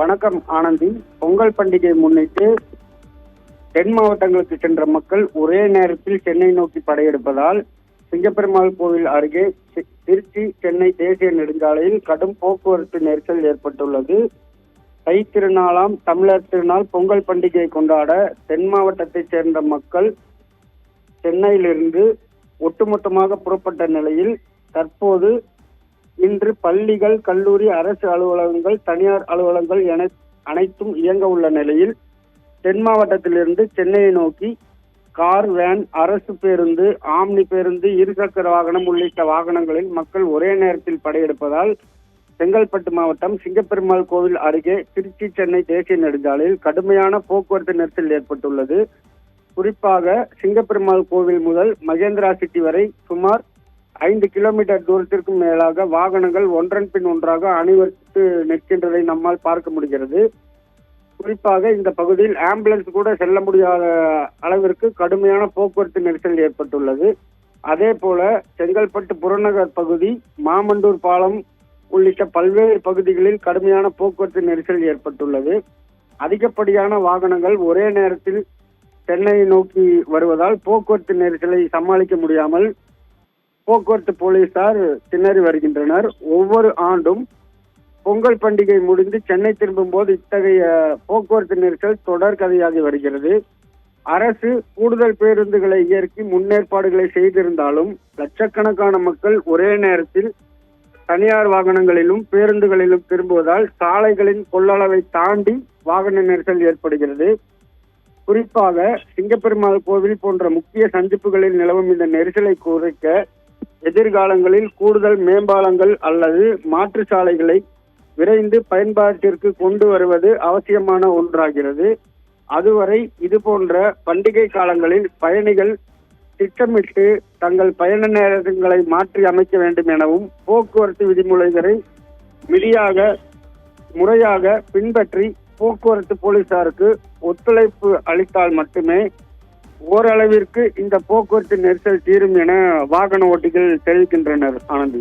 வணக்கம் ஆனந்தி. பொங்கல் பண்டிகை முன்னிட்டு தென் மாவட்டங்களுக்கு சென்ற மக்கள் ஒரே நேரத்தில் சென்னை நோக்கி படையெடுப்பதால் சிங்கப்பெருமாள் கோவில் அருகே திருச்சி சென்னை தேசிய நெடுஞ்சாலையில் கடும் போக்குவரத்து நெரிசல் ஏற்பட்டுள்ளது. தை திருநாளாம் தமிழர் திருநாள் பொங்கல் பண்டிகையை கொண்டாட தென் மாவட்டத்தைச் சேர்ந்த மக்கள் சென்னையிலிருந்து ஒட்டுமொத்தமாக புறப்பட்ட நிலையில் தற்போது இன்று பள்ளிகள், கல்லூரி, அரசு அலுவலகங்கள், தனியார் அலுவலகங்கள் என அனைத்தும் இயங்க உள்ள நிலையில் தென் மாவட்டத்திலிருந்து சென்னையை நோக்கி கார், வேன், அரசு பேருந்து, ஆம்னி பேருந்து, இருசக்கர வாகனம் உள்ளிட்ட வாகனங்களில் மக்கள் ஒரே நேரத்தில் படையெடுப்பதால் செங்கல்பட்டு மாவட்டம் சிங்கப்பெருமாள் கோவில் அருகே திருச்சி சென்னை தேசிய நெடுஞ்சாலையில் கடுமையான போக்குவரத்து நெரிசல் ஏற்பட்டுள்ளது. குறிப்பாக சிங்கப்பெருமாள் கோவில் முதல் மகேந்திரா சிட்டி வரை சுமார் 5 கிலோமீட்டர் தூரத்திற்கும் மேலாக வாகனங்கள் ஒன்றன் பின் ஒன்றாக அணிவகுத்து நிற்கின்றதை நம்மால் பார்க்க முடிகிறது. குறிப்பாக இந்த பகுதியில் ஆம்புலன்ஸ் கூட செல்ல முடியாத அளவிற்கு கடுமையான போக்குவரத்து நெரிசல் ஏற்பட்டுள்ளது. அதே போல செங்கல்பட்டு புறநகர் பகுதி, மாமண்டூர் பாலம் உள்ளிட்ட பல்வேறு பகுதிகளில் கடுமையான போக்குவரத்து நெரிசல் ஏற்பட்டுள்ளது. அதிகப்படியான வாகனங்கள் ஒரே நேரத்தில் சென்னையை நோக்கி வருவதால் போக்குவரத்து நெரிசலை சமாளிக்க முடியாமல் போக்குவரத்து போலீசார் திணறி வருகின்றனர். ஒவ்வொரு ஆண்டும் பொங்கல் பண்டிகை முடிந்து சென்னை திரும்பும் போது இத்தகைய போக்குவரத்து நெரிசல் தொடர் கதையாகி வருகிறது. அரசு கூடுதல் பேருந்துகளை இயக்கி முன்னேற்பாடுகளை செய்திருந்தாலும் லட்சக்கணக்கான மக்கள் ஒரே நேரத்தில் தனியார் வாகனங்களிலும் பேருந்துகளிலும் திரும்புவதால் சாலைகளின் கொள்ளளவை தாண்டி வாகன நெரிசல் ஏற்படுகிறது. குறிப்பாக சிங்கப்பெருமாள் கோவில் போன்ற முக்கிய சந்திப்புகளில் நிலவும் இந்த நெரிசலை குறைக்க எதிர்காலங்களில் கூடுதல் மேம்பாலங்கள் அல்லது மாற்று சாலைகளை விரைந்து பயன்பாட்டிற்கு கொண்டு வருவது அவசியமான ஒன்றாகிறது. அதுவரை இது போன்ற பண்டிகை காலங்களில் பயணிகள் திட்டமிட்டு தங்கள் பயண நேரங்களை மாற்றி அமைக்க வேண்டும் எனவும் போக்குவரத்து விதிமுறைகளை முறையாக பின்பற்றி போக்குவரத்து போலீசாருக்கு ஒத்துழைப்பு அளித்தால் மட்டுமே ஓரளவிற்கு இந்த போக்குவரத்து நெரிசல் தீரும் என வாகன ஓட்டிகள் தெரிவிக்கின்றனர். ஆனந்தி.